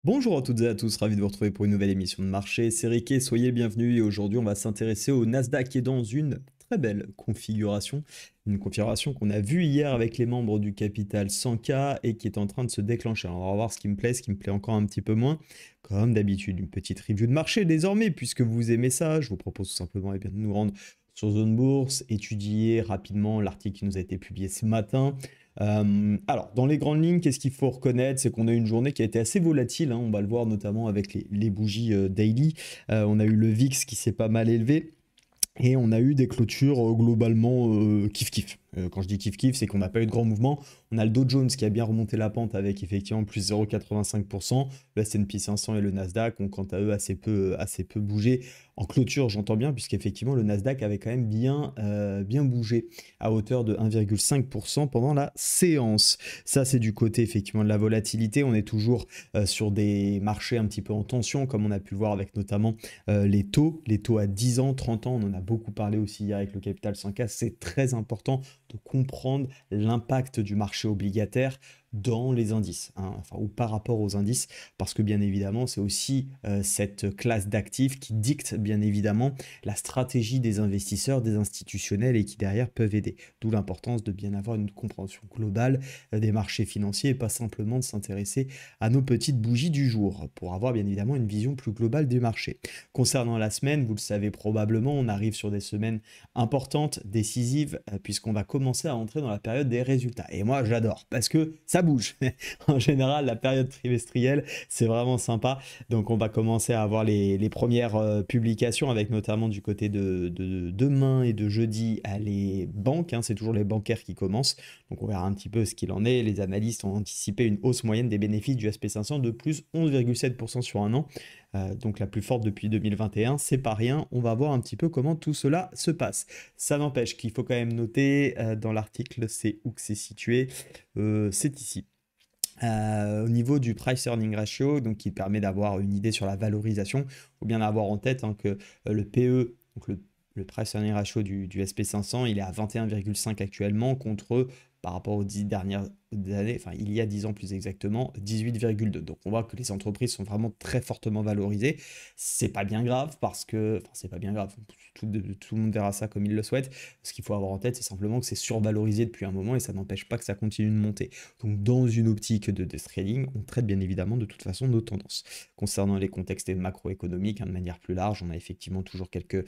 Bonjour à toutes et à tous, ravi de vous retrouver pour une nouvelle émission de marché. C'est Riquet, soyez le bienvenu et aujourd'hui on va s'intéresser au Nasdaq qui est dans une très belle configuration. Une configuration qu'on a vue hier avec les membres du Capital 100K et qui est en train de se déclencher. Alors, on va voir ce qui me plaît encore un petit peu moins. Comme d'habitude, une petite review de marché désormais, puisque vous aimez ça, je vous propose tout simplement de nous rendre sur Zone Bourse, étudier rapidement l'article qui nous a été publié ce matin. Alors, dans les grandes lignes, qu'est-ce qu'il faut reconnaître? C'est qu'on a eu une journée qui a été assez volatile, hein, on va le voir notamment avec les bougies daily. On a eu le VIX qui s'est pas mal élevé. Et on a eu des clôtures globalement kiff-kiff. Quand je dis kiff-kiff, c'est qu'on n'a pas eu de grands mouvements. On a le Dow Jones qui a bien remonté la pente avec effectivement plus 0,85%. Le S&P 500 et le Nasdaq ont quant à eux assez peu bougé. En clôture, j'entends bien, puisqu'effectivement le Nasdaq avait quand même bien bougé à hauteur de 1,5% pendant la séance. Ça, c'est du côté effectivement de la volatilité. On est toujours sur des marchés un petit peu en tension, comme on a pu le voir avec notamment les taux à 10 ans, 30 ans. On en a beaucoup parlé aussi hier avec le Capital 100K. C'est très important de comprendre l'impact du marché obligataire dans les indices, hein, enfin, ou par rapport aux indices, parce que bien évidemment, c'est aussi cette classe d'actifs qui dicte bien évidemment la stratégie des investisseurs, des institutionnels et qui derrière peuvent aider. D'où l'importance de bien avoir une compréhension globale des marchés financiers et pas simplement de s'intéresser à nos petites bougies du jour, pour avoir bien évidemment une vision plus globale du marché. Concernant la semaine, vous le savez probablement, on arrive sur des semaines importantes, décisives, puisqu'on va commencer à entrer dans la période des résultats. Et moi, j'adore, parce que ça bouge. En général, la période trimestrielle, c'est vraiment sympa. Donc, on va commencer à avoir les premières publications, avec notamment du côté de demain et de jeudi, les banques. Hein, c'est toujours les bancaires qui commencent. Donc, on verra un petit peu ce qu'il en est. Les analystes ont anticipé une hausse moyenne des bénéfices du SP500 de plus 11,7% sur un an. Donc la plus forte depuis 2021, c'est pas rien, on va voir un petit peu comment tout cela se passe. Ça n'empêche qu'il faut quand même noter dans l'article, c'est où que c'est situé, c'est ici. Au niveau du price earning ratio, donc qui permet d'avoir une idée sur la valorisation, il faut bien avoir en tête hein, que le PE, donc le price earning ratio du SP500, il est à 21,5 actuellement contre, par rapport aux 10 dernières années, enfin il y a 10 ans plus exactement, 18,2. Donc on voit que les entreprises sont vraiment très fortement valorisées. C'est pas bien grave parce que, enfin c'est pas bien grave, tout le monde verra ça comme il le souhaite. Ce qu'il faut avoir en tête, c'est simplement que c'est survalorisé depuis un moment et ça n'empêche pas que ça continue de monter. Donc dans une optique de trading, on traite bien évidemment de toute façon nos tendances. Concernant les contextes macroéconomiques, hein, de manière plus large, on a effectivement toujours quelques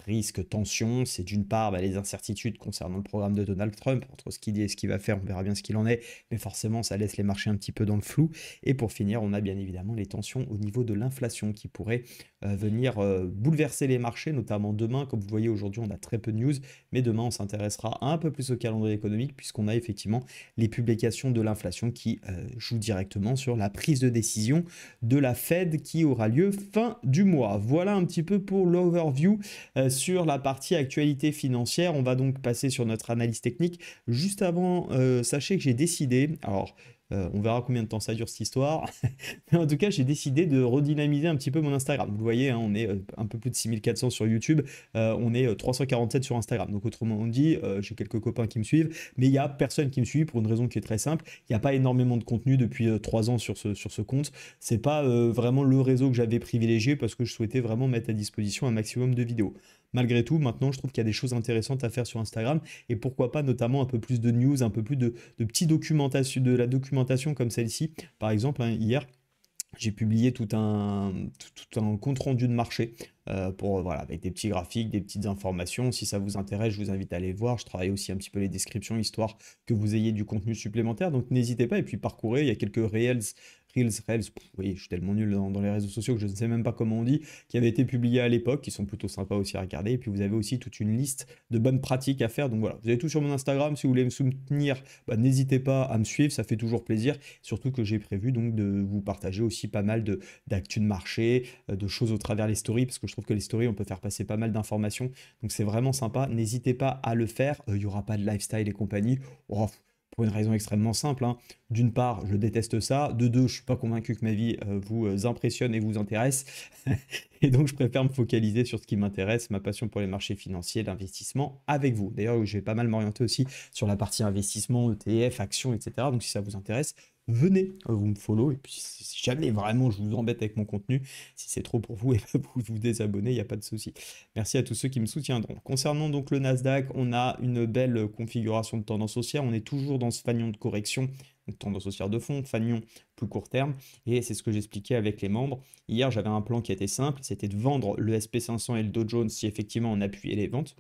risques, tensions. C'est d'une part les incertitudes concernant le programme de Donald Trump, entre ce qu'il dit et ce qu'il va faire, on verra bien ce qu'il en est, mais forcément ça laisse les marchés un petit peu dans le flou. Et pour finir, on a bien évidemment les tensions au niveau de l'inflation qui pourraient venir bouleverser les marchés, notamment demain. Comme vous voyez aujourd'hui, on a très peu de news, mais demain on s'intéressera un peu plus au calendrier économique puisqu'on a effectivement les publications de l'inflation qui jouent directement sur la prise de décision de la Fed qui aura lieu fin du mois. Voilà un petit peu pour l'overview sur la partie actualité financière. On va donc passer sur notre analyse technique. Juste avant, sachez que j'ai décidé, alors on verra combien de temps ça dure cette histoire. Mais en tout cas, j'ai décidé de redynamiser un petit peu mon Instagram. Vous le voyez, hein, on est un peu plus de 6400 sur YouTube, on est 347 sur Instagram. Donc autrement dit, j'ai quelques copains qui me suivent, mais il n'y a personne qui me suit pour une raison qui est très simple. Il n'y a pas énormément de contenu depuis 3 ans sur ce compte. C'est pas vraiment le réseau que j'avais privilégié parce que je souhaitais vraiment mettre à disposition un maximum de vidéos. Malgré tout, maintenant, je trouve qu'il y a des choses intéressantes à faire sur Instagram et pourquoi pas notamment un peu plus de news, un peu plus de petits documentation, de la documentation comme celle-ci. Par exemple, hein, hier, j'ai publié tout un compte rendu de marché voilà, avec des petits graphiques, des petites informations. Si ça vous intéresse, je vous invite à aller voir. Je travaille aussi un petit peu les descriptions, histoire que vous ayez du contenu supplémentaire. Donc n'hésitez pas et puis parcourez. Il y a quelques reels, oui, je suis tellement nul dans les réseaux sociaux que je ne sais même pas comment on dit, qui avaient été publiés à l'époque, qui sont plutôt sympas aussi à regarder. Et puis vous avez aussi toute une liste de bonnes pratiques à faire. Donc voilà, vous avez tout sur mon Instagram. Si vous voulez me soutenir, bah, n'hésitez pas à me suivre, ça fait toujours plaisir. Surtout que j'ai prévu donc de vous partager aussi pas mal d'actu de marché, de choses au travers les stories, parce que je trouve que les stories, on peut faire passer pas mal d'informations. Donc c'est vraiment sympa. N'hésitez pas à le faire. Il n'y aura pas de lifestyle et compagnie. Oh, pour une raison extrêmement simple, hein. D'une part, je déteste ça. De deux, je suis pas convaincu que ma vie vous impressionne et vous intéresse. Et donc, je préfère me focaliser sur ce qui m'intéresse, ma passion pour les marchés financiers, l'investissement avec vous. D'ailleurs, je vais pas mal m'orienter aussi sur la partie investissement, ETF, actions, etc. Donc, si ça vous intéresse, venez, vous me follow, et puis si jamais vraiment je vous embête avec mon contenu, si c'est trop pour vous, et ben vous vous désabonnez, il n'y a pas de souci. Merci à tous ceux qui me soutiendront. Concernant donc le Nasdaq, on a une belle configuration de tendance haussière, on est toujours dans ce fanion de correction, donc tendance haussière de fond, fanion plus court terme, et c'est ce que j'expliquais avec les membres. Hier, j'avais un plan qui était simple, c'était de vendre le SP500 et le Dow Jones si effectivement on appuyait les ventes,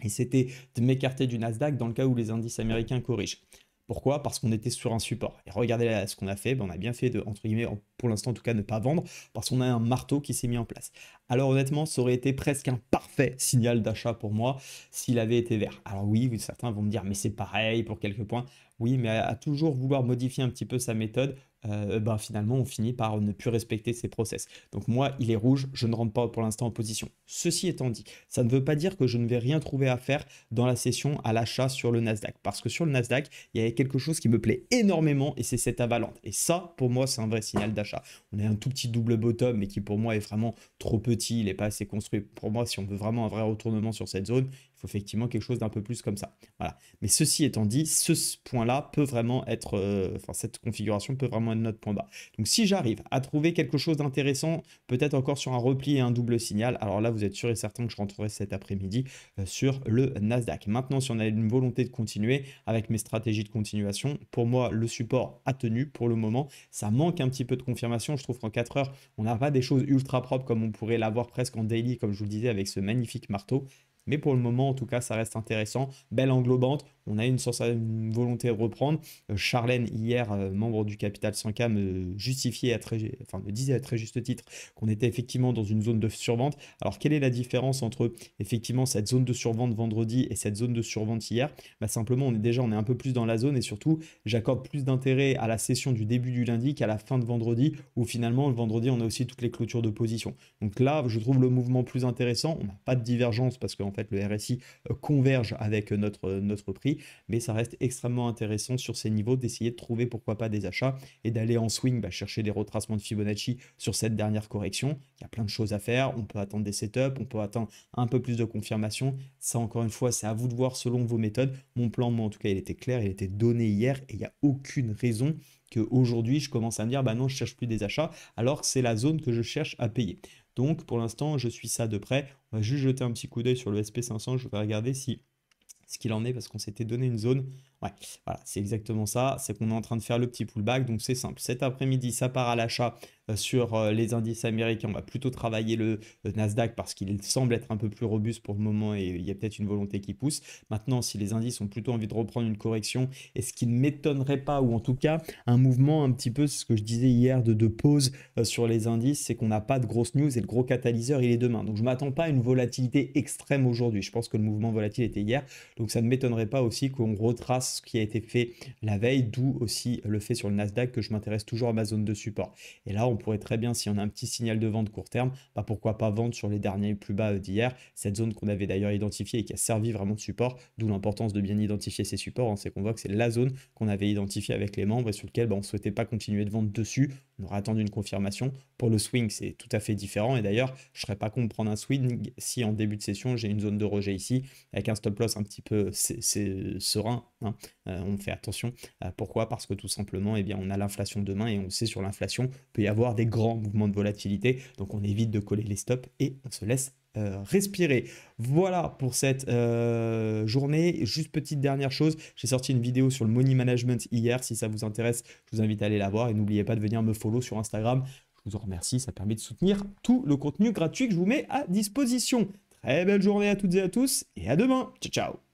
et c'était de m'écarter du Nasdaq dans le cas où les indices américains corrigent. Pourquoi? Parce qu'on était sur un support. Et regardez là, ce qu'on a fait, ben on a bien fait de, entre guillemets, pour l'instant en tout cas, ne pas vendre, parce qu'on a un marteau qui s'est mis en place. Alors honnêtement, ça aurait été presque un parfait signal d'achat pour moi s'il avait été vert. Alors oui, certains vont me dire, mais c'est pareil pour quelques points. Oui, mais à toujours vouloir modifier un petit peu sa méthode, ben finalement, on finit par ne plus respecter ses process. Donc moi, il est rouge, je ne rentre pas pour l'instant en position. Ceci étant dit, ça ne veut pas dire que je ne vais rien trouver à faire dans la session à l'achat sur le Nasdaq. Parce que sur le Nasdaq, il y a quelque chose qui me plaît énormément et c'est cette avalante. Et ça, pour moi, c'est un vrai signal d'achat. On a un tout petit double bottom, mais qui pour moi est vraiment trop petit, il n'est pas assez construit. Pour moi, si on veut vraiment un vrai retournement sur cette zone, il faut effectivement quelque chose d'un peu plus comme ça. Voilà. Mais ceci étant dit, ce point-là peut vraiment être, enfin cette configuration peut vraiment être notre point bas. Donc si j'arrive à trouver quelque chose d'intéressant, peut-être encore sur un repli et un double signal, alors là vous êtes sûr et certain que je rentrerai cet après-midi sur le Nasdaq. Maintenant, si on a une volonté de continuer avec mes stratégies de continuation, pour moi le support a tenu pour le moment. Ça manque un petit peu de confirmation. Je trouve qu'en 4 heures, on n'a pas des choses ultra propres comme on pourrait l'avoir presque en daily, comme je vous le disais, avec ce magnifique marteau. Mais pour le moment, en tout cas, ça reste intéressant. Belle englobante. On a une volonté de reprendre. Charlène, hier, membre du Capital 100K, me disait à très juste titre qu'on était effectivement dans une zone de survente. Alors, quelle est la différence entre effectivement cette zone de survente vendredi et cette zone de survente hier? Bah, simplement, on est un peu plus dans la zone et surtout, j'accorde plus d'intérêt à la session du début du lundi qu'à la fin de vendredi où finalement, le vendredi, on a aussi toutes les clôtures de position. Donc là, je trouve le mouvement plus intéressant. On n'a pas de divergence parce qu'en fait, le RSI converge avec notre prix, mais ça reste extrêmement intéressant sur ces niveaux d'essayer de trouver pourquoi pas des achats et d'aller en swing chercher des retracements de Fibonacci sur cette dernière correction. Il y a plein de choses à faire, on peut attendre des setups, on peut attendre un peu plus de confirmation. Ça encore une fois, c'est à vous de voir selon vos méthodes. Mon plan, moi en tout cas, il était clair, il était donné hier et il n'y a aucune raison qu'aujourd'hui je commence à me dire bah non, je cherche plus des achats alors que c'est la zone que je cherche à payer. Donc pour l'instant, je suis ça de près. On va juste jeter un petit coup d'œil sur le SP500. Je vais regarder si ce qu'il en est parce qu'on s'était donné une zone. Ouais, voilà, c'est exactement ça. C'est qu'on est en train de faire le petit pullback. Donc c'est simple. Cet après-midi, ça part à l'achat sur les indices américains. On va plutôt travailler le Nasdaq parce qu'il semble être un peu plus robuste pour le moment et il y a peut-être une volonté qui pousse. Maintenant, si les indices ont plutôt envie de reprendre une correction, et ce qui ne m'étonnerait pas, ou en tout cas un mouvement un petit peu, c'est ce que je disais hier, de pause sur les indices, c'est qu'on n'a pas de grosses news et le gros catalyseur, il est demain. Donc je ne m'attends pas à une volatilité extrême aujourd'hui. Je pense que le mouvement volatile était hier. Donc ça ne m'étonnerait pas aussi qu'on retrace ce qui a été fait la veille, d'où aussi le fait sur le Nasdaq que je m'intéresse toujours à ma zone de support. Et là, on pourrait très bien, si on a un petit signal de vente court terme, pourquoi pas vendre sur les derniers plus bas d'hier, cette zone qu'on avait d'ailleurs identifiée et qui a servi vraiment de support, d'où l'importance de bien identifier ces supports, c'est qu'on voit que c'est la zone qu'on avait identifiée avec les membres et sur lequel on ne souhaitait pas continuer de vendre dessus, on aurait attendu une confirmation. Pour le swing, c'est tout à fait différent et d'ailleurs, je ne serais pas contre prendre un swing si en début de session, j'ai une zone de rejet ici, avec un stop loss un petit peu serein, hein. On fait attention. Pourquoi? Parce que tout simplement, eh bien, on a l'inflation demain et on sait sur l'inflation, il peut y avoir des grands mouvements de volatilité. Donc on évite de coller les stops et on se laisse respirer. Voilà pour cette journée. Juste petite dernière chose, j'ai sorti une vidéo sur le money management hier. Si ça vous intéresse, je vous invite à aller la voir et n'oubliez pas de venir me follow sur Instagram. Je vous en remercie, ça permet de soutenir tout le contenu gratuit que je vous mets à disposition. Très belle journée à toutes et à tous et à demain. Ciao, ciao.